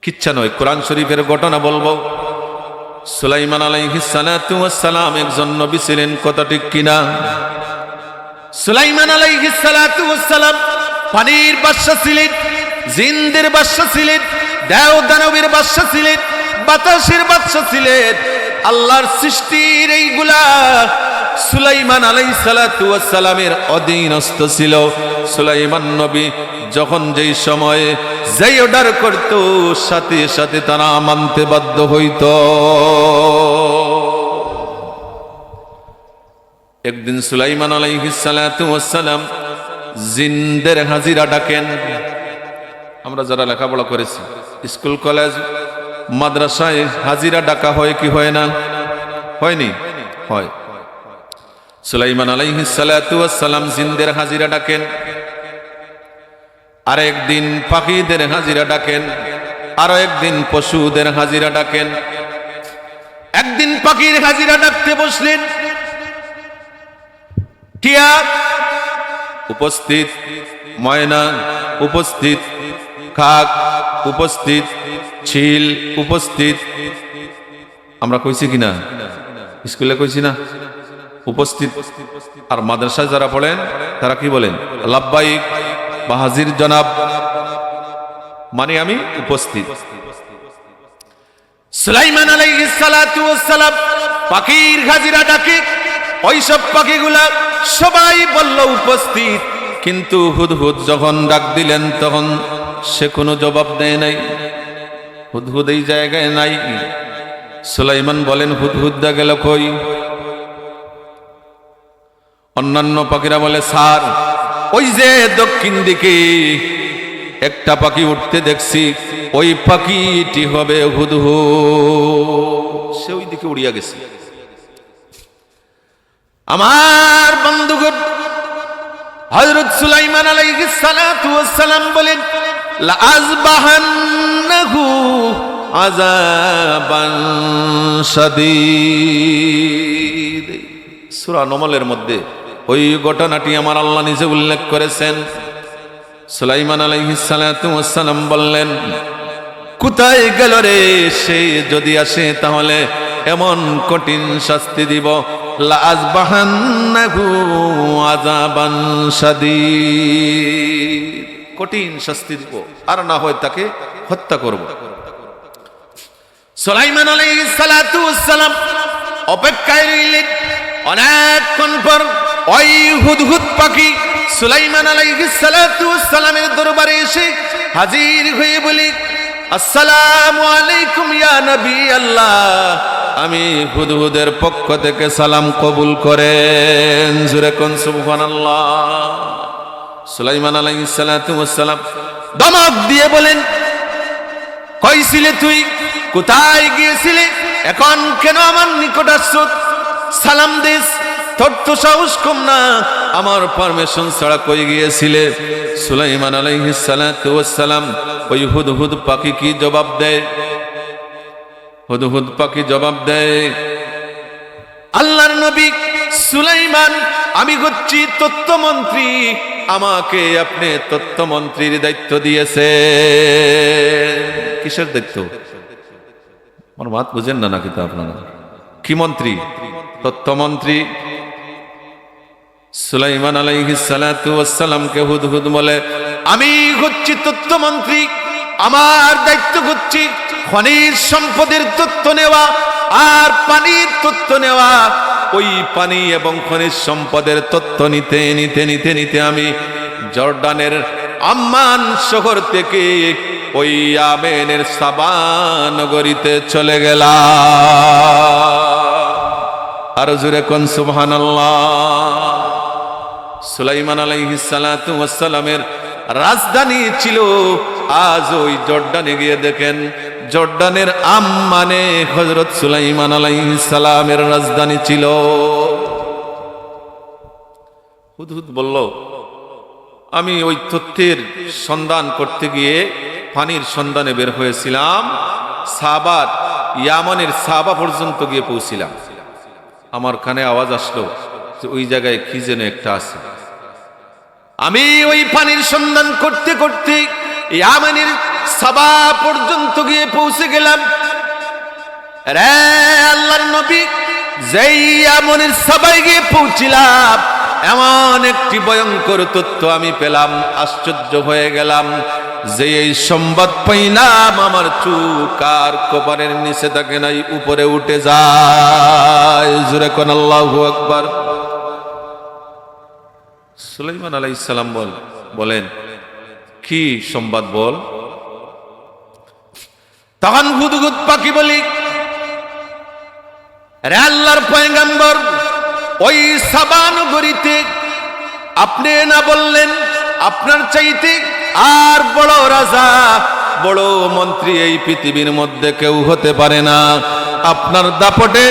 কিচ্ছা নয়, কোরআন শরীফের ঘটনা বলবো। সুলাইমান আলাইহিস সালাতু ওয়াস সালাম একজন নবী ছিলেন, কথা ঠিক কিনা? সুলাইমান আলাইহিস সালাতু ওয়াস সালাম পানির বাদশা ছিলেন, জিনদের বাদশা ছিলেন, দেও দানবের বাদশা ছিলেন, বাতাসের বাদশা ছিলেন। আল্লাহর সৃষ্টির এইগুলা সুলাইমান আলাইহিস সালাতু ওয়াস সালামের অধীনস্থ ছিল। সুলাইমান নবী যখন যেই সময়ে যেই অর্ডার করত, সাথে সাথে তারা মানতে বাধ্য হইত। একদিন সুলাইমান আলাইহিস সালাতু ওয়াস সালাম জিনদের হাজিরা ডাকেন। আমরা যারা লেখাপড়া করেছি, স্কুল কলেজ মাদ্রাসায় হাজিরা ডাকা হয় কি হয় না? হয়নি? হয়। সুলাইমান আলাইহিস সালাতু ওয়াস সালাম জিনদের হাজিরা ডাকেন, আরেকদিন পাখিদের হাজিরা ডাকেন, আরো একদিন পশুদের হাজিরা ডাকেন। একদিন পাখির হাজিরা ডাকতে বসলেন, টিয়া উপস্থিত, ময়না উপস্থিত, কাক উপস্থিত, চিল উপস্থিত। আমরা কইছি কিনা? স্কুলে কইছি না? উপস্থিত। আর মাদ্রাসায় যারা পড়েন তারা কি বলেন? লাব্বাইক বা হাজির জনাব, মানে আমি উপস্থিত। সুলাইমান আলাইহিস সালাতু ওয়াস সালাম পাখির হাজিরা ডাকে, ওইসব পাখিগুলা সবাই বলল উপস্থিত, কিন্তু হুদহুদ যখন ডাক দিলেন তখন সে কোনো জবাব দেয় নাই। হুদহুদ এই জায়গায় নাই। সুলাইমান বলেন, হুদহুদা গেল কই? অন্যান্য পাখিরা বলে, স্যার ওই যে দক্ষিণ দিকে একটা পাখি উঠতে দেখছি, ওই পাখিটি হবে হুদহুদ, সে ওই দিকে উড়িয়া গেছে। আমার বন্ধুগণ, হযরত সুলাইমান আলাইহিস সালাতু ওয়াস সালাম বলেন, লা আযবাহান্নাহু আযাবান শাদীদ। সূরা নমলের মধ্যে ওই ঘটনাটি আমার আল্লাহ নিজে উল্লেখ করেছেন। সুলাইমান আলাইহিস সালাতু ওয়াস সালাম বললেন, কোথায় গেল রে? সে যদি আসে তাহলে এমন কঠিন শাস্তি দিব, লা আযবাহান্নাহু আযাবান শাদীদ, কঠিন শাস্তি দিব, আর না হয় তাকে হত্যা করব। সুলাইমান আলাইহিস সালাতু ওয়াস সালাম অপেক্ষায় রইলেন। অনেকক্ষণ পর ওই হুদহুদ পাখি সুলাইমান আলাইহিস সালাতু ওয়াস সালামের দরবারে এসে হাজির হয়ে বলে, আসসালামু আলাইকুম ইয়া নবী আল্লাহ, আমি হুদহুদের পক্ষ থেকে সালাম কবুল করেন। জোরে কোন সুবহানাল্লাহ। সুলাইমান আলাইহিস সালাতু ওয়াস সালাম ধমক দিয়ে বলেন, কই ছিলে তুই? কোথায় গিয়েছিলে? এখন কেন আমার নিকট আসছো? সালাম দিস, তোর তো সাহস কম না, আমার পারমিশন ছাড়া কই গিয়েছিলে? সুলাইমান আলাইহিস সালাতু ওয়াস সালাম ওই হুদহুদ পাখি কি জবাব দেয়? হুদহুদ পাখি জবাব দেয়, আল্লাহর নবী সুলাইমান, আমি হচ্ছি তথ্যমন্ত্রী, আমাকে আপনি তথ্যমন্ত্রীর দায়িত্ব দিয়েছে। কিসের দায়িত্ব? আমার মাত বুঝেন না নাকি? তো আপনারা কি মন্ত্রী? তথ্যমন্ত্রী। সুলাইমান আলাইহিস সালাতু ওয়াস সালামকে হুদহুদ বলে, আমি হচ্ছি তথ্যমন্ত্রী, আমার দায়িত্ব হচ্ছে খনিজ সম্পদের তথ্য নেওয়া আর পানির তথ্য নেওয়া। ওই পানি এবং খনিজ সম্পদের তথ্য নিতে নিতে নিতে নিতে আমি জর্ডানের আম্মান শহর থেকে ওই ইয়ামেনের সাবা নগরীতে চলে গেলাম। আর জোরে কোন সুবহানাল্লাহ। সুলাইমান আলাইহিস সালাতু ওয়াস সালামের রাজধানী ছিল আজ ওই জর্ডানে গিয়ে দেখেন, জর্ডানের আম্মানে হযরত সুলাইমান আলাইহিস সালামের রাজধানী ছিল। হুদহুদ বলল, আমি ওই তথ্যের সন্ধান করতে গিয়ে পানির সন্ধানে বের হয়েছিলাম, সাবার ইয়ামানের সাবা পর্যন্ত গিয়ে পৌঁছিলাম। আমার কানে আওয়াজ আসলো যে ওই জায়গায় কি যেন একটা আছে। আমি ওই পানির সন্ধান করতে করতে ইয়ামানের সাবা পর্যন্ত গিয়ে পৌঁছে গেলাম। রে আল্লাহর নবী, যেই আমনের সবাই গিয়ে পৌঁছিলাম, এমন একটি ভয়ঙ্কর তথ্য আমি পেলাম, আশ্চর্য হয়ে গেলাম। যে এই সংবাদ পাইলাম, আমার চোখ আর কপালের নিচে থাকে নাই, উপরে উঠে যায়। জোরে কোন আল্লাহু আকবার। সুলাইমান আলাইহিস সালাম বলেন, কি সংবাদ বল? তখন হুদহুদ পাখি বলি, রে আল্লাহর পয়গম্বর, ওই সাবা নগরীতে আপনি না বললেন আপনার চাইতে আর বড় রাজা, বড় মন্ত্রী এই পৃথিবীর মধ্যে কেউ হতে পারে না। আপনার দাপটে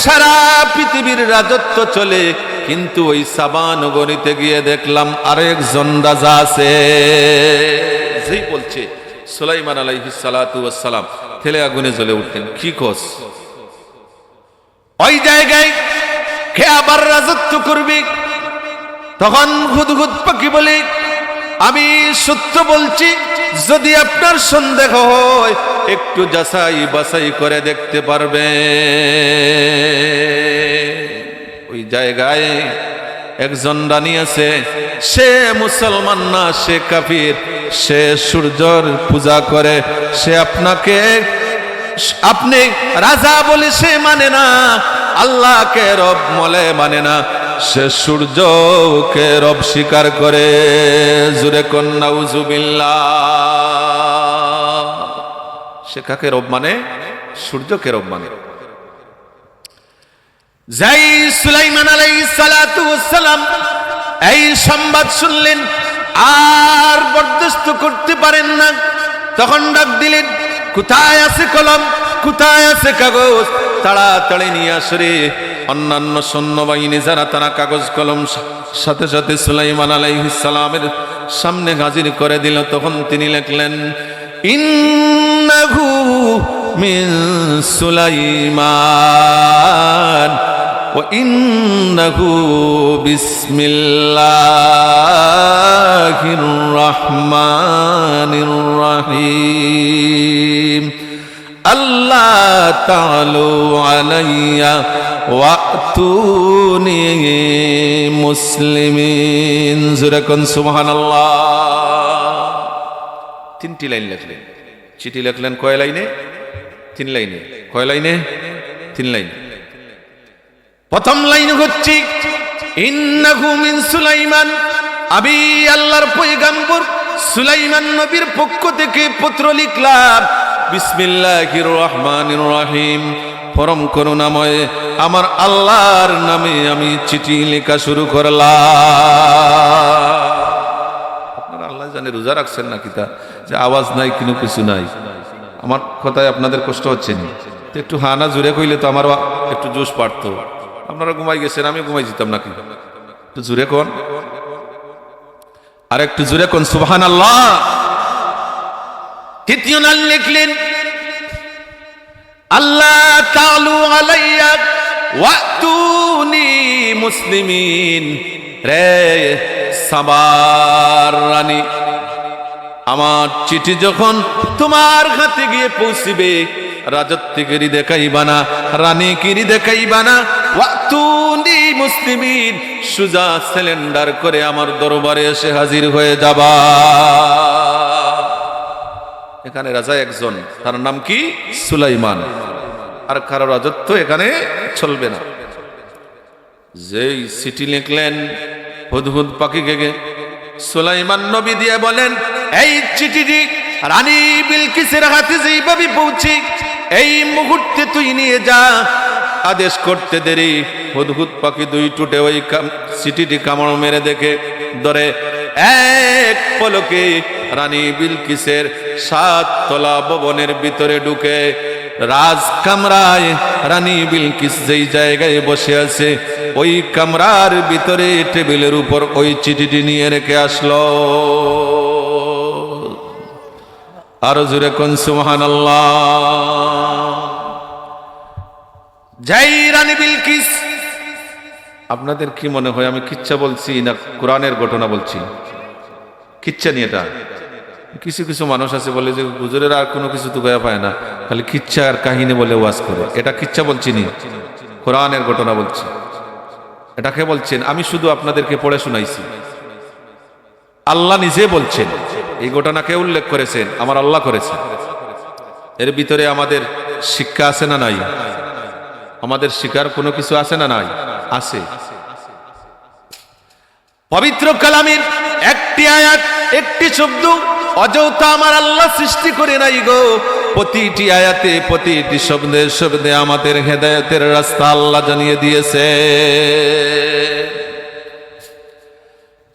সারা পৃথিবীর রাজত্ব চলে, কিন্তু ওই সাবা নগরীতে গিয়ে দেখলাম আরেকজন রাজা আছে। যেই বলছে সুলাইমান আলাইহিস সালাতু ওয়াস সালাম থেলে আগুনে জ্বলে উঠলেন। কি কস? ওই জায়গায় কে আবার রাজত্ব করবে? তখন হুদহুদ পাখি বলে, আমি সত্য বলছি, যদি আপনার সন্দেহ হয় একটু যাচাই বাছাই করে দেখতে পারবে। ওই জায়গায় একজন রানী আছে, সে মুসলমান না, সে কাফির, সে সূর্যর পূজা করে, সে আপনি রাজা বলে সে মানে না, আল্লাহকে রব বলে মানে না, সে সূর্যকে রব স্বীকার করে। জুরে কোন নাউজুবিল্লাহ। সে কাকে রব মানে? সূর্যকে রব মানে। যাই সুলাইমান আলাইহিস সালাতু ওয়াস সালাম এই সংবাদ শুনলেন, আর বরদাস্ত করতে পারেন না। তখন ডাক দিলেন, কোথায় আছে কলম, কোথায় আছে কাগজ, তাড়াতাড়ি নিয়ে আসরে। অন্যান্য সৈন্যবাহিনী যারা, তারা কাগজ কলম সাথে সাথে সুলাইমান আলাইহিস সালামের সামনে হাজির করে দিল। তখন তিনি লিখলেন, ইন্নাহু মিন সুলাইমান ওয়া ইন্নাহু বিসমিল্লাহির রহমানির রহিম। আল্লাহ তাআলু আলাইয়া ওয়াতুনি মুসলিমিন। জোরে কোন সুবহানাল্লাহ। তিনটি লাইন লিখলেন, চিঠি লিখলেন কয় লাইনে? 3 লাইনে। কয় লাইনে? 3 লাইন। প্রথম লাইন হচ্ছে, ইন্নাহু মিন সুলাইমান, আমি আল্লাহর পয়গম্বর সুলাইমান নবীর পক্ষ থেকে পত্র লিখলাম, বিসমিল্লাহির রহমানির রহিম, পরম করুণাময় আমার আল্লাহর নামে আমি চিঠি লেখা শুরু করলাম। আপনারা আল্লাহ জানে রোজা রাখছেন নাকি, তা যে আওয়াজ নাই, কোনো কিছু নাই। আমার কথায় আপনাদের কষ্ট হচ্ছে না? একটু হানা জুড়ে কইলে তো আমার একটু জোশ পারতো। আপনারা ঘুমাই গেছেন, আমি ঘুমাই যেতাম নাকি? একটু জুড়ে কোন, আর একটু জুড়ে কোন সুবহানাল্লাহ। তৃতীয় লাইন লিখলেন, আল্লাহ তাআলু আলাইয়া ওয়াতুনি মুসলিমিন। রে সাবার রানী, আমার চিঠি যখন তোমার হাতে গিয়ে পৌঁছিবে, রাজত্বগিরি দেখাইবা না, রানীগিরি দেখাইবা না, ওয়াতুনি মুসলিমিন, সুজা সিলিন্ডার করে আমার দরবারে এসে হাজির হয়ে যাবা। এখানে রাজা একজন, তার নাম কি? সুলাইমান। আর কারো রাজত্ব এখানে চলবে না। যেই চিঠি লিখলেন, হুদহুদ পাখিকে সুলাইমান নবী দিয়ে বলেন, এই চিঠিটি রানী বিলকিসের হাতে যেইভাবে পৌঁছে, এই মুহূর্তে তুই নিয়ে যা। আদেশ করতে দেরি, হুদহুদ পাখি 2 টুটে ওই চিঠিটি কামড় মেরে দেখে ধরে, এক পলকে রানী বিলকিসের 7 তলা ভবনের ভিতরে ঢুকে রাজ কামরায় রানী বিলকিস যেই জায়গায় বসে আছে, ওই কামরার ভিতরে টেবিলের উপর ওই চিঠিটি নিয়ে রেখে আসলো। আরো জোরে কোন সুবহানাল্লাহ। জয় রানী বিলকিস। আপনাদের কি মনে হয় আমি কিচ্ছা বলছি না কোরআনের ঘটনা বলছি? কিচ্ছা নিয়ে এটা কিছু কিছু মানুষ আছে বলে যে হুজুরের আর কোনো কিছু তো গায়ে পায় না, খালি কিচ্ছা আর কাহিনী বলে ওয়াজ করে। এটা কিচ্ছা বলছি নি, কোরআনের ঘটনা বলছি। এটাকে বলছেন, আমি শুধু আপনাদেরকে পড়ে শোনাইছি। আল্লাহ নিজে বলছেন, এই ঘটনাকে উল্লেখ করেছেন আমার আল্লাহ করেছেন। এর ভিতরে আমাদের শিক্ষা আছে না নাই? আমাদের শিকার কোনো কিছু আছে না নাই? আছে। পবিত্র কালামের একটি আয়াত, একটি শব্দ অযথা আমার আল্লাহ সৃষ্টি করে নাই গো। প্রতিটি আয়াতে, প্রতিটি শব্দে শব্দে আমাদের হেদায়েতের রাস্তা আল্লাহ জানিয়ে দিয়েছে।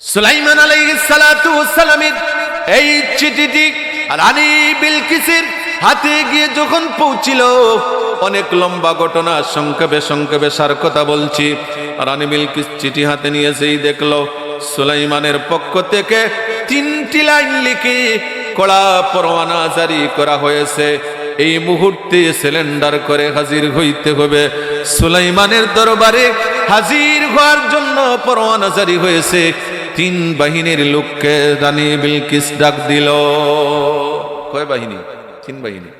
সুলাইমান আলাইহিস সালাতু ওয়াস সালামের এই চিঠিটি রানী বিলকিসের হাতে গিয়ে যখন পৌঁছিল, অনেক লম্বা ঘটনা, সংক্ষেপে সংক্ষেপে সার কথা বলছি। রানী বিলকিস চিঠি হাতে নিয়েছেই দেখলো সুলাইমানের পক্ষ থেকে 3টি লাইন লিখে কড়া পরোয়ানা জারি করা হয়েছে। এই মুহূর্তে সিলিন্ডার করে হাজির হইতে হবে। সুলাইমানের দরবারে হাজির হওয়ার জন্য পরোয়ানা জারি হয়েছে। 3 বাহিনীর লোককে রানী বিলকিস ডাক দিল। কয় বাহিনী? 3 বাহিনী,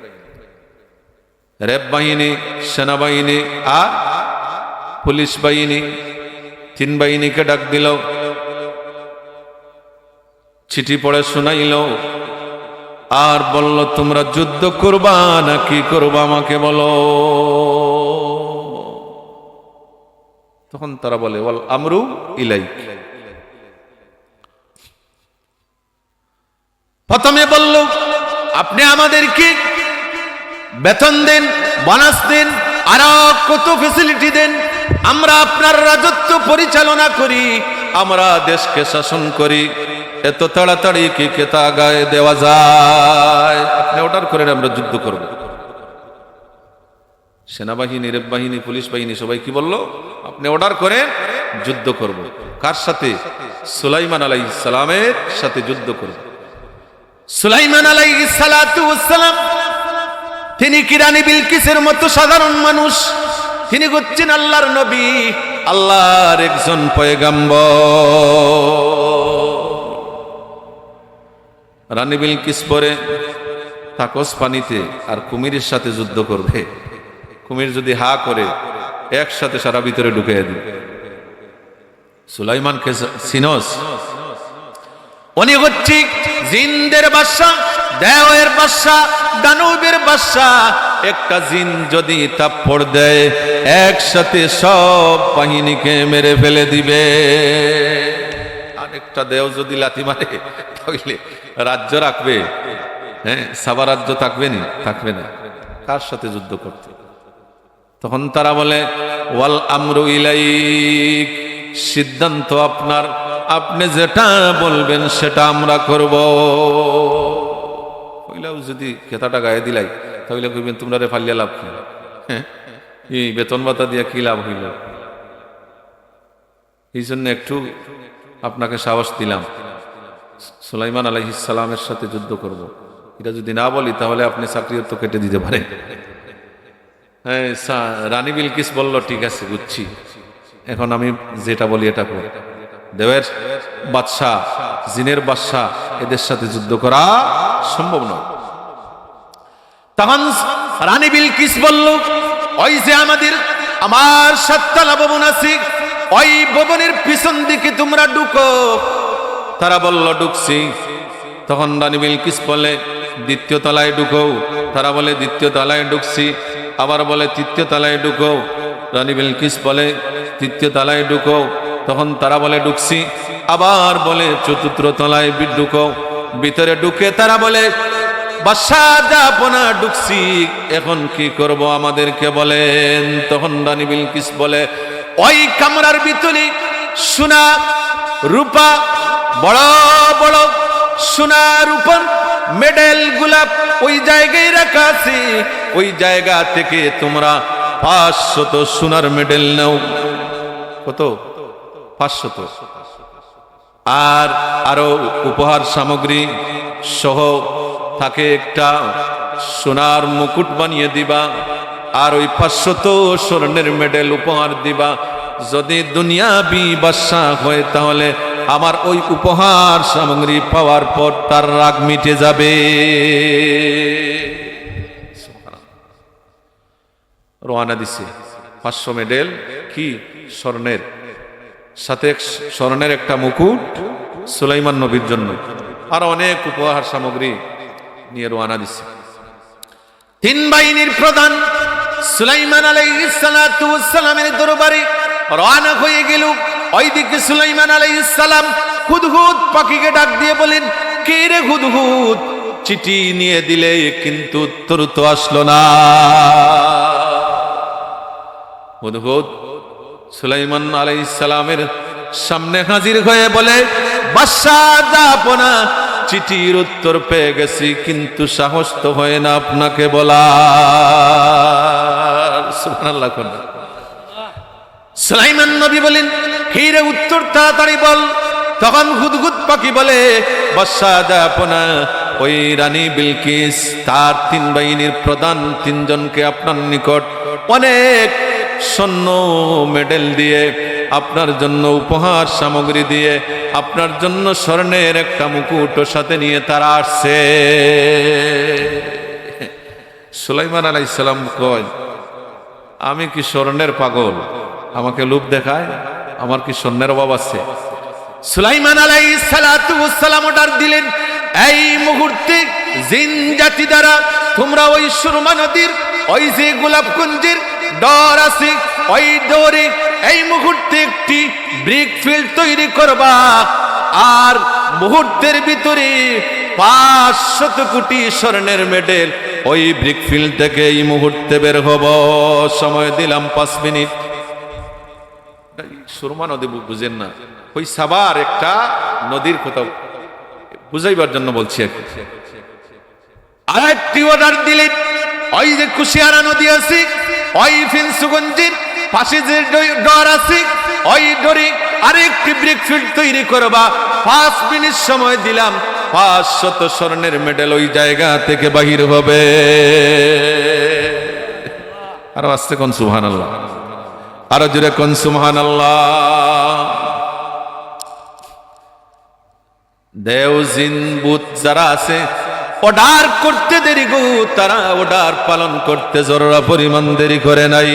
র্যাব বাহিনী, সেনাবাহিনী আর পুলিশ বাহিনী। 3 বাহিনীকে ডাক দিল, চিঠি পড়ে শোনাইল আর বলল, তোমরা যুদ্ধ করবা না কি করবা আমাকে বলো। তখন তারা বলে, ওয়াল আমরু ইলাইক। প্রথমে বলল, আপনি আমাদেরকে বেতন দেন, বোনাস দেন, আরো কত ফ্যাসিলিটি দেন, আমরা আপনার রাজত্ব পরিচালনা করি, আমরা দেশকে শাসন করি। এত তাড়াতাড়ি কি কেতা গায়ে দেওয়া যায়? আপনি অর্ডার করেন, আমরা যুদ্ধ করব। সেনাবাহিনী, রেব বাহিনী, পুলিশ বাহিনী সবাই কি বলল? আপনি অর্ডার করেন, যুদ্ধ করব। কার সাথে? সুলাইমান আলাইহিস সালামের সাথে যুদ্ধ করব। সুলাইমান আলাইহিস সালাতু ওয়াস সালাম তিনি কি রানী বিলকিসের মতো সাধারণ মানুষ? তিনি হচ্ছেন আল্লাহর নবী, আল্লাহর একজন পয়গম্বর। রানী বিলকিস পরে তাকস পানিতে আর কুমিরের সাথে যুদ্ধ করবে। কুমির যদি হা করে একসাথে সারা ভিতরে ঢুকিয়ে দিবে। সুলাইমানকে সিনস, উনি হচ্ছে জিনদের বাদশা, দেওয়ের বাদশা, দানবের বাদশা। একটা জিন যদি থাপ্পড় দেয় একসাথে সব বাহিনীকে মেরে ফেলে দিবে। আরেকটা দেও যদি লাথি মারে তাহলে রাজ্য রাখবে? হ্যাঁ, সাবা রাজ্য থাকবে না, থাকবে না। কার সাথে যুদ্ধ করতে? তখন তারা বলে, ওয়াল আমরু ইলাইক, সিদ্ধান্ত আপনার, আপনি যেটা বলবেন সেটা আমরা করব। কইলাও যদি খেতাটা গায়ে দিলাই তাহলে কইবেন তোমরা রে ফালিয়া লাভ কি? হ্যাঁ, এই বেতন ভাতা দিয়া কি লাভ হইল? এই জন্য একটু আপনাকে সাহস দিলাম, সুলাইমান আলাইহিস সালামের সাথে যুদ্ধ করব। এটা যদি না বলি তাহলে আপনি চাকরিও তো কেটে দিতে পারেন। হ্যাঁ, রানী বিলকিস বলল, ঠিক আছে বুঝছি, এখন আমি যেটা বলি এটা কর। দেবের বাদশাহ, জিনের বাদশাহ, এদের সাথে যুদ্ধ করা সম্ভব নয়। তখন রানী বিলকিস বলল, ওই যে আমার 7তলা ভবন আছে, ওই ভবনের পিছন দিকে তোমরা ঢুকো। তারা বলল, ঢুকছি। তখন রানী বিলকিস বলে, 2য় তলায় ঢুকো। তারা বলে, 2য় তলায় ঢুকছি। আবার বলে, 3য় তলায় ঢুকো। রানী বিলকিস বলে, 3য় তলায় ঢুকো। তখন তারা বলে, ঢুকছি। আবার বলে, 4র্থ তলায় ঢুকো। ভিতরে ঢুকে তারা বলে, বাদশাহ যাপনা ঢুকছি, এখন কি করব আমাদেরকে বলেন। তখন রানী বিলকিস বলে, ওই কামরার ভিতরে সোনা রূপা, বড় বড় সোনা রূপার মেডেল গুলাপ ওই জায়গায় রাখা আছে। ওই জায়গা থেকে তোমরা 500 সোনার মেডেল নাও। কত? 500। আর আরো উপহার সামগ্রী সহ থাকে একটা সোনার মুকুট বানিয়ে দিবা। আর ওই 500 স্বর্ণের মেডেল উপহার দিবা। যদি দুনিয়াবি বাদশা হয় তাহলে আমার ওই উপহার সামগ্রী পাওয়ার পর তার রাগ মিটে যাবে। রওনা দিছে 500 মেডেল কি স্বর্ণের, সাথে স্বর্ণের একটা মুকুট সুলাইমান নবীর জন্য, আর অনেক উপহার সামগ্রী নিয়ে রওনা দিছে। 3 বাহিনীর প্রধান সুলাইমান আলাইহিস সালাতু ওয়াস সালামের দরবারে রওনা হয়ে গেল। ওইদিকে সুলাইমান আলাইহিস সালাম হুদহুদ পাখিকে ডাক দিয়ে বলেন, কে রে হুদহুদ, চিঠি নিয়ে দিলে কিন্তু উত্তর তো আসলো না। হুদহুদ সুলাইমান আলাইহিস সালামের সামনে হাজির হয়ে বলে, বাদশাহ আপনা চিঠির উত্তর পেয়ে গেছি, কিন্তু সাহস তো হয় না আপনাকে বলার। সুবহানাল্লাহ। সুলাইমান নবী বলেন, কি রে উত্তর তাড়াতাড়ি বল। তখন হুদহুদ পাখি বলে, বাদশাহ আপনা ওই রানী বিলকিস তার 3 বাহিনীর প্রধান 3 জনকে আপনার নিকট অনেক স্বর্ণ মেডেল দিয়ে, আপনার জন্য উপহার সামগ্রী দিয়ে, আপনার জন্য স্বর্ণের একটা মুকুট সাথে নিয়ে তারা আসছে। সুলাইমান আলাইহিস সালাম কয়, আমি কি স্বর্ণের পাগল, আমাকে লোভ দেখায়, আমার কি স্বর্ণের অভাব আছে? সুলাইমান আলাইহিস সালাতু ওয়াস সালাম অর্ডার দিলেন, এই মুহূর্তে জিন জাতি দ্বারা তোমরা ওই সুরমা নদীর ওই যে গোলাপকুঞ্জের ডর আছে, ওই ডোরে এই মুহূর্তে একটি ব্রিক ফিল্ড তৈরি করবা, আর মুহূর্তের ভিতরে 500 কোটি স্বর্ণের মেডেল ওই ব্রিক ফিল্ড থেকে এই মুহূর্তে বের হব। সময় দিলাম 5 মিনিট। সুরমা নদী বুঝেন না, ওই সাবার একটা নদীর কথা বুঝাইবার জন্য বলছি। আরেকটি অর্ডার দিলেন, ওই যে কুশিয়ারা নদী আছে, ওই ফিনসুগঞ্জের পাশে যে ডর আছে, ওই ডরে আরেকটি ব্রিক ফিল্ড তৈরি করবা। 5 মিনিট সময় দিলাম, 500 স্বর্ণের মেডেল ওই জায়গা থেকে বাহির হবে। আরো আস্তে কোন সুবহানাল্লাহ, আরো জোরে কোন সুবহানাল্লাহ। দেও জিন ভূত যারা আছে, অর্ডার করতে দেরি গো, তারা অর্ডার পালন করতে জরুরা পরিমাণ দেরি করে নাই।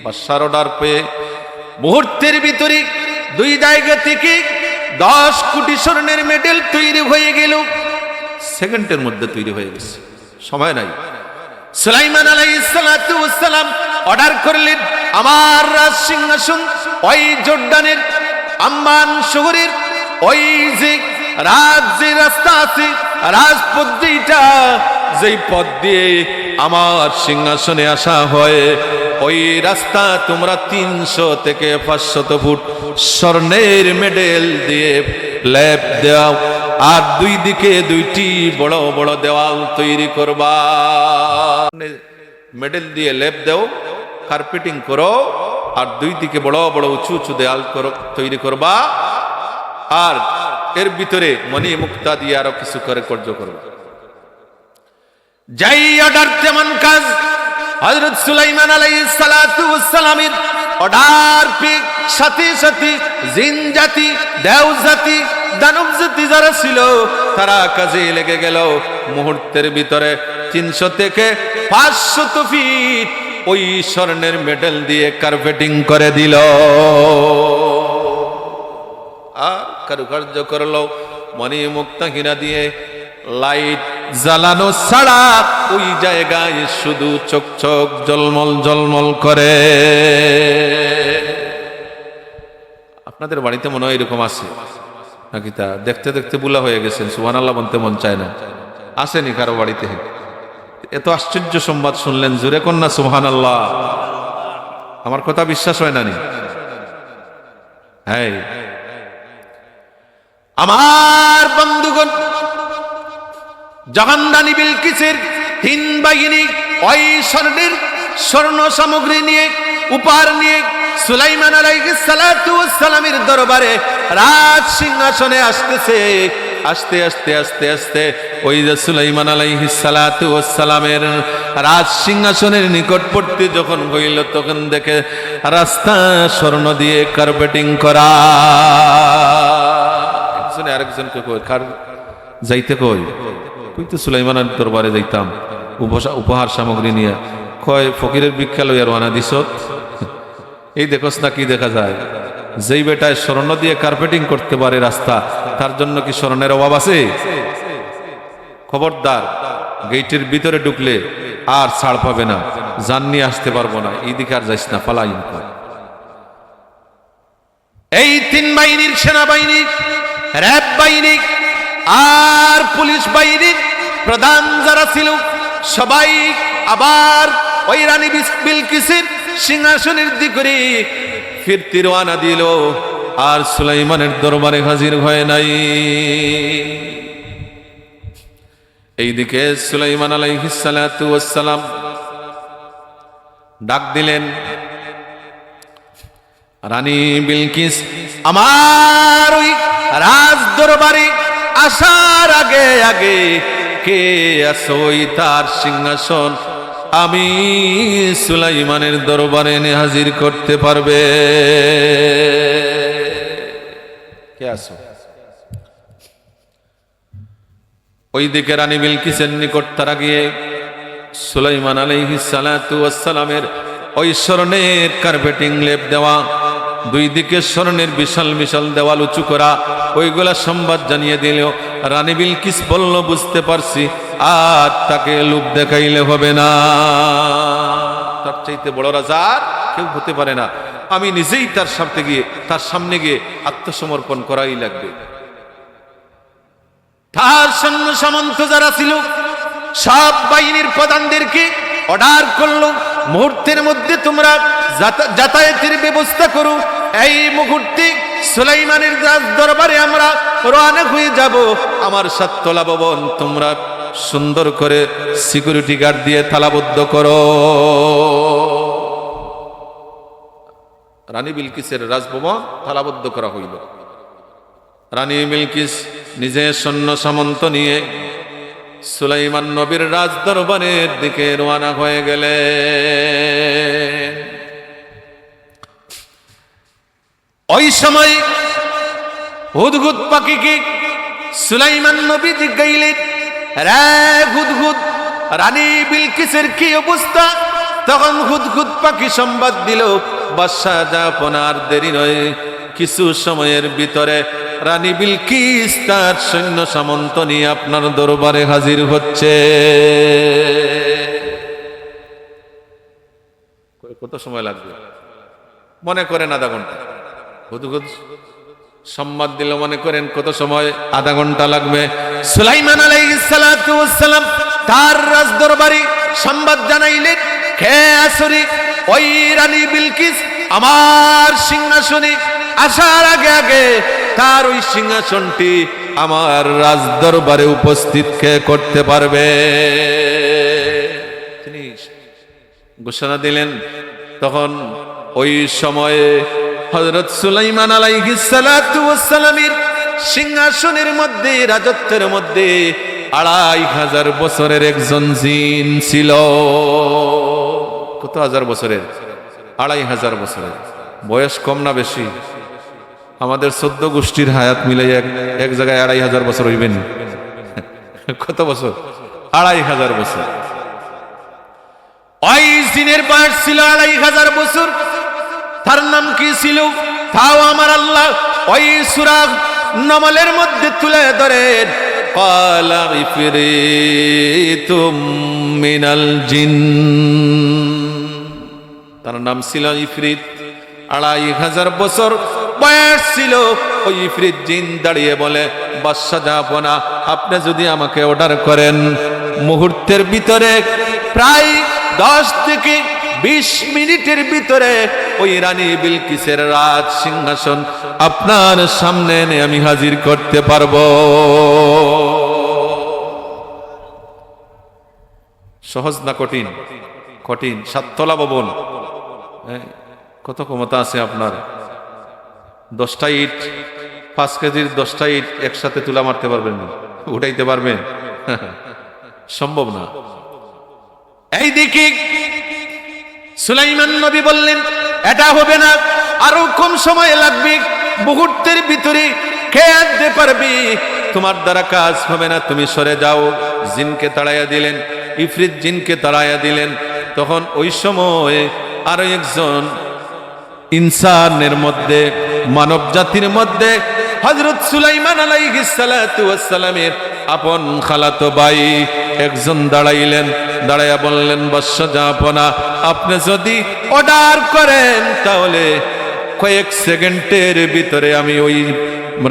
বাদশার অর্ডার পেয়ে মুহূর্তের ভিতরে 2 জায়গা থেকে 10 কোটি স্বর্ণের মেডেল তৈরি হয়ে গেল। সেকেন্ডের মধ্যে তৈরি হয়ে গেছে, সময় নাই। সুলাইমান আলাইহিস সালাতু ওয়াস সালাম অর্ডার করলেন, আমার রাজ সিংহাসন ওই জর্ডানের আম্মান শহরের ওই যে যে রাস্তা আছে, রাজপথ যেটা, যেই পথ দিয়ে আমার সিংহাসনে আসা হয়, ওই রাস্তা তোমরা 300 থেকে 500 ফুট স্বর্ণের মেডেল দিয়ে লেপ দাও, আর 2 দিকে 2টি বড় বড় দেওয়াল তৈরি করবা। মেডেল দিয়ে লেপ দাও, কার্পেটিং করো, আর 2 দিকে বড় বড় উঁচু উঁচু দেওয়াল তৈরি করবা, আর এর ভিতরে মনি মুক্তা দিয়ে আরো কিছু করে কার্য করবা। যাই অর্ডার তেমন কাজ। হযরত সুলাইমান আলাইহিস সালাতু ওয়াস সালামের অর্ডার পেয়ে সাথে সাথে জিন জাতি, দেও জাতি, দানব জাতি যারা ছিল তারা কাজে লেগে গেল। মুহূর্তের ভিতরে 300 থেকে 500 ফিট ওই স্বর্ণের মেডেল দিয়ে কার্পেটিং করে দিল, আর কারুকার্য করলো মনি মুক্তা হীরা দিয়ে। লাইট জ্বালানো ছাড়া ওই জায়গায় শুধু চকচক জলমল জলমল করে। আপনাদের বাড়িতে মনে হয় এরকম আছে নাকি? তা দেখতে দেখতে বুলা হয়ে গেছেন, সুবহানাল্লাহ বলতে মন চায় না। আসেনি কারো বাড়িতে? এত আশ্চর্য সংবাদ শুনলেন, জোরে কোন না সুবহানাল্লাহ। আমার কথা বিশ্বাস হয় না নি? হ্যাঁ আমার বন্ধুগণ, যখন রানী বিলকিসের 3 বাহিনী ওই স্বর্ণ সামগ্রী নিয়ে, উপহার নিয়ে সুলাইমান আলাইহিস সালাতু ওয়াস সালামের দরবারে রাজ সিংহাসনে আসতেছে, আস্তে আস্তে আস্তে আস্তে ওই যে সুলাইমান আলাইহিস সালাতু ওয়াস সালামের রাজ সিংহাসনের নিকটবর্তী যখন হইল তখন দেখে রাস্তা স্বর্ণ দিয়ে কার্পেটিং করা। একজনে আরেকজনকে কই, কার যাইতে কই? কই তো সুলাইমানের দরবারে যাইতাম উপহার সামগ্রী নিয়ে। কয় ফকিরের ভিক্ষা লইয়া রওনা দিছ। এই দেখোস না কি দেখা যায়, যেই বেটায় স্বর্ণ দিয়ে কার্পেটিং করতে পারে রাস্তা, তার জন্য কি স্বর্ণের অভাব আছে? খবরদার, গেটের ভিতরে ঢুকলে আর ছাড় পাবে না, জান নিয়ে আসতে পারবো না, এই দিকে আর যাইস না, পালাইন কর। এই তিন বাহিনীর সেনাবাহিনী, র্যাব বাহিনী আর পুলিশ বাহিনীর প্রধান যারা ছিল সবাই আবার ওই রানী বিলকিসের সিংহাসনের দিকে ফিরতি রওনা দিল, আর সুলাইমানের দরবারে হাজির হয় নাই। এইদিকে সুলাইমান আলাইহিস সালাতু ওয়াস সালাম ডাক দিলেন, রানী বিলকিস, আমার ওই রাজ দরবারে আসার আগে আগে কে আসই তার সিংহাসন আমি সুলাইমানের দরবারে এনে হাজির করতে পারবে? কে আসো? ওইদিকে রানী বিলকিসের নিকট তারা গিয়ে সুলাইমান আলাইহিস সালাতু ওয়াস সালামের ওই স্বর্ণের কার্পেটিং লেপ দেওয়া, দুই দিকে স্বর্ণের বিশাল বিশাল দেওয়াল উঁচু করা, ওইগুলা সংবাদ জানিয়ে দিল। রানী বিলকিস বলল, বুঝতে পারছি, আর তাকে লোভ দেখাইলে হবে না, তার চাইতে বড় রাজা আর কেউ হতে পারে না, আমি নিজেই তার সামনে গিয়ে আত্মসমর্পণ করাই লাগবে। তার সৈন্য সামন্ত যারা ছিল সব বাহিনীর প্রধানদেরকে অর্ডার করলো, মুহূর্তের মধ্যে তোমরা যাতায়াতের ব্যবস্থা করো, এই মুহূর্তে সুলাইমানের দরবারে আমরা রওনা হয়ে যাব। আমার 7 তলা ভবন তোমরা সুন্দর করে সিকিউরিটি গার্ড দিয়ে তালাবদ্ধ করো। রানী বিলকিসের রাজভবন তালাবদ্ধ করা হইল। রানী বিলকিস নিজে সৈন্য সামন্ত নিয়ে সুলাইমান নবীর রাজ দরবারের দিকে রওনা হয়ে গেলেন। ওই সময় হুদহুদ পাখিকে সুলাইমান নবী জিজ্ঞাইলেন, রে হুদহুদ, রানী বিলকিসের কি অবস্থা? তখন হুদহুদ পাখি সংবাদ দিল, বাদশাহ জাহাপন আর দেরি নয়, কিছু সময়ের ভিতরে রানী বিলকিস তার সৈন্য সামন্ত নিয়ে আপনার দরবারে হাজির হচ্ছে। কত সময় লাগবে? মনে করেন আধা ঘন্টা। হুদহুদ সংবাদ দিল, মনে করেন কত সময়? আধা ঘন্টা লাগবে। সুলাইমান আলাইহিস সালাতু ওয়াস সালাম তার রাজ দরবারে সংবাদ জানাইলেন, হে আসরি, ওই রানী বিলকিস আমার সিংহাসনে আসার আগে আগে তার ওই সিংহাসনটি আমার রাজ দরবারে উপস্থিত কে করতে পারবে? তিনি ঘোষণা দিলেন। তখন ওই সময়ে হযরত সুলাইমান আলাইহিস সালাতু ওয়াস সালামের সিংহাসনের মধ্যে, রাজত্বের মধ্যে 2500 বছরের একজন জিন ছিল। কত হাজার বছরের? 2500 বছরের। বয়স কম না বেশি? আমাদের 14 গোষ্ঠীর হায়াত মিলে এক জায়গায় 2500 বছর হইবেন। কত বছর? 2500 বছর। ওই জিনের বয়স ছিল 2500 বছর। তার নাম কি ছিল? তাও আমার আল্লাহ ওই সূরা নমলের মধ্যে তুলে ধরেন, ক্বালা ইফরিতুম মিনাল জিন। তার নাম ছিল ইফরিত। 2500 বছর বয়স ছিল। ওই ইফরিত জিন দাঁড়িয়ে বলে, বাদশাহ জাহাপনা, আপনি যদি আমাকে অর্ডার করেন, মুহূর্তের ভিতরে প্রায় 10 থেকে 20 মিনিটের ভিতরে ওই রানী বিলকিসের রাজ সিংহাসন আপনার সামনে এনে আমি হাজির করতে পারবো। সহজ না কঠিন? কঠিন। 7 তলা ভবন, কত ক্ষমতা আছে আপনার? 10টা ইট, 5 কেজির 10টা ইট একসাথে তুলা মারতে পারবেন না? উঠাইতে পারবেন? সম্ভব না। এইদিকে সুলাইমান নবী বললেন, এটা হবে না, আরো কম সময় লাগবে, মুহূর্তের ভিতরে কে আনতে পারবি, তোমার দ্বারা কাজ হবে না, তুমি সরে যাও। জিনকে তাড়াইয়া দিলেন, ইফরিত জিনকে তাড়াইয়া দিলেন। তখন ওই সময় আরো একজন ইনসানের মধ্যে, মানব জাতির মধ্যে হযরত সুলাইমান আলাইহিস সালাতু ওয়াস সালামের আপন খালাতো ভাই একজন দাঁড়াইলেন, দাঁড়াইয়া বললেন, বৎস জাহাপনা, আপনি যদি অর্ডার করেন তাহলে কয়েক সেকেন্ডের ভিতরে আমি ওই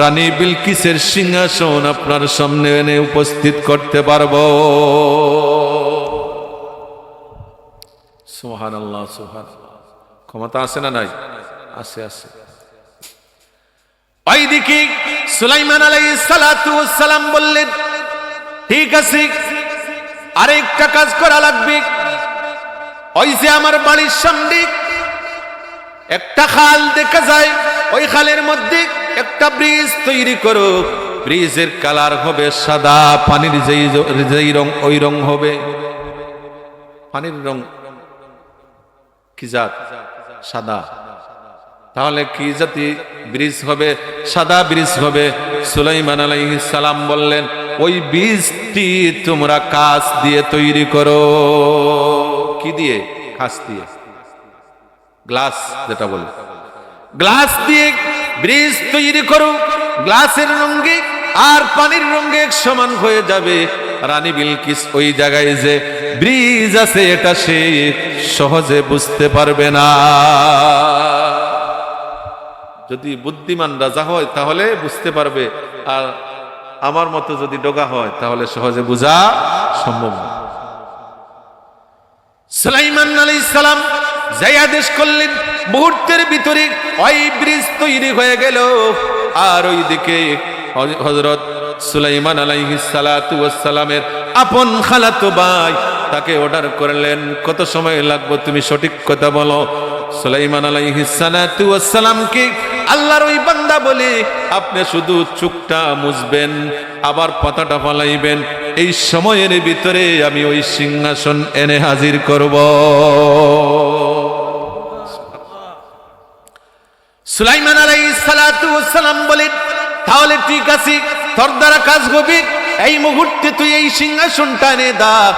রানী বিলকিসের সিংহাসন আপনার সামনে এনে উপস্থিত করতে পারবো। সুবহানাল্লাহ, সুবহানাল্লাহ। ক্ষমতা আছে না নাই? আছে, আছে। ওইদিকে সুলাইমান আলাইহিস সালাতু ওয়াস সালাম বললেন, ঠিক আছে, আরেকটা কাজ করা লাগবে। ওই যে আমার বাড়ির সামনে একটা খাল দেখা যায়, ওই খালের মধ্যে একটা ব্রিজ তৈরি করো। ব্রিজের কালার হবে সাদা, পানির যেই রং ওই রং হবে। পানির রং কি জাত? সাদা। তাহলে কি জাতি ব্রিজ হবে? সাদা ব্রিজ হবে। সুলাইমান আলাইহিস সালাম বললেন, ওই ব্রিজটি তোমরা কাঁচ দিয়ে তৈরি করো। কি দিয়ে? কাঁচ দিয়ে, গ্লাস যেটা বলে, গ্লাস দিয়ে ব্রিজ তৈরি করো। গ্লাসের রঙে আর পানির রঙে এক সমান হয়ে যাবে। রানী বিলকিস ওই জায়গায় যে ব্রিজ আছে এটা সে সহজে বুঝতে পারবে না। যদি বুদ্ধিমান রাজা হয় তাহলে বুঝতে পারবে, আর আমার মতো যদি ডোগা হয় তাহলে সহজে বোঝা সম্ভব না। সুলাইমান আলাইহিস সালাম যাই আদেশ করলেন, মুহূর্তের ভিতরে ওই ব্রিজ তৈরি হয়ে গেল। আর ওইদিকে হযরত সুলাইমান আলাইহিস সালাতু ওয়াস সালামের আপন খালাতো ভাই তাকে অর্ডার করলেন, কত সময় লাগবে তুমি সঠিক কথা বলো। সুলাইমান আলাইহিস সালাতু ওয়াস সালামকে আল্লাহর ওই বান্দা বলে, আপনি শুধু চোখটা মুছবেন, আবার পাতাটা ফালাইবেন, এই সময়ের ভিতরে আমি ওই সিংহাসন এনে হাজির করব। সুলাইমান আলাইহিস সালাতু ওয়াস সালাম বলেন, তাহলে ঠিক আছে, তোর দ্বারা কাজ হবে, এই মুহূর্তে তুই এই সিংহাসনটা এনে দাও।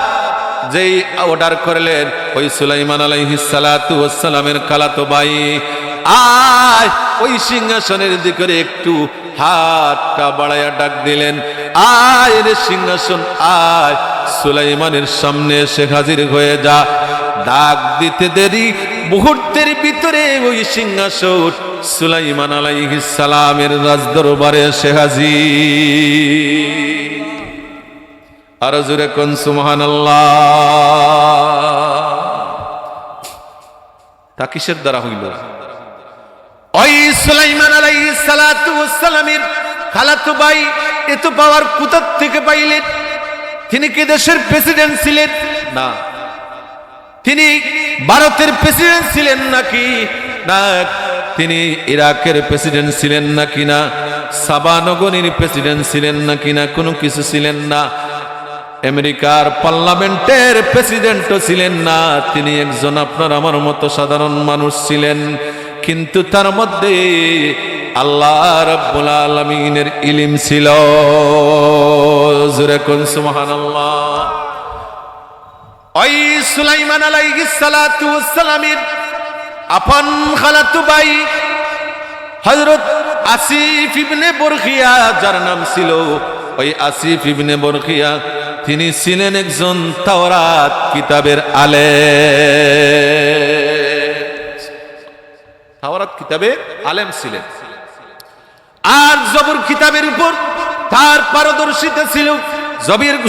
যেই অর্ডার করলেন, ওই সুলাইমান আলাইহিস সালাতু ওয়াস সালামের খালাতো ভাই আয় ওই সিংহাসনের দিকে একটু হাতটা বাড়াইয়া ডাক দিলেন, আয় রে সিংহাসন আয়, সুলাইমানের সামনে এসে হাজির হয়ে যা। ডাক দিতে দেরি, মুহূর্তের ভিতরে ওই সিংহাসন সুলাইমান আলাইহিস সালামের রাজদরবারে এসে হাজির। আর জোরে কোন সুবহানাল্লাহ। তা কিসের দ্বারা হইল? ওই সুলাইমান আলাইহিস সালাতু ওয়াস সালামের খালাতো ভাই এত পাওয়ার কোথা থেকে পাইলেন? তিনি কি দেশের প্রেসিডেন্ট ছিলেন? না। তিনি ভারতের প্রেসিডেন্ট ছিলেন নাকি? না। তিনি ইরাকের প্রেসিডেন্ট ছিলেন নাকি? না। সাবা নগরীর প্রেসিডেন্ট ছিলেন নাকি? না, কোনো কিছু ছিলেন না। আমেরিকার পার্লামেন্টের প্রেসিডেন্টও ছিলেন না। তিনি একজন আপনার আমার মতো সাধারণ মানুষ ছিলেন, কিন্তু তার মধ্যে আল্লাহ রাব্বুল আলামিনের ইলম ছিল। জোরে কোন সুবহানাল্লাহ। ওই সুলাইমান আলাইহিস সালাতু ওয়াস সালামের আপন খালাতো ভাই হযরত আসিফ ইবনে বরখিয়া, যার নাম ছিল ওই আসিফ ইবনে বরখিয়া, তিনি ছিলেন একজন তাওরাত কিতাবের আলেম। তাওরাত কিতাবের আলেম ছিলেন, আর জবর কিতাবের উপর তার পারদর্শিতা ছিল।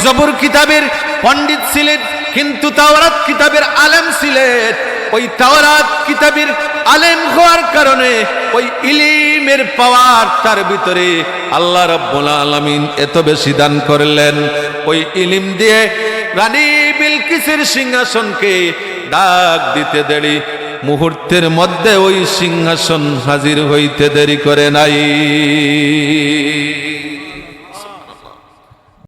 জবর কিতাবের পণ্ডিত ছিলেন, কিন্তু তাওরাত কিতাবের আলেম ছিলেন। ওই তাওরাত কিতাবের আলেম হওয়ার কারণে ওই ইলমের পাওয়ার তার ভিতরে আল্লাহ রাব্বুল আলামিন এত বেশি দান করলেন। ওই ইলম দিয়ে রানী বিলকিসের সিংহাসনকে ডাক দিতে দেরি, মুহূর্তের মধ্যে ওই সিংহাসন হাজির হইতে দেরি করে নাই।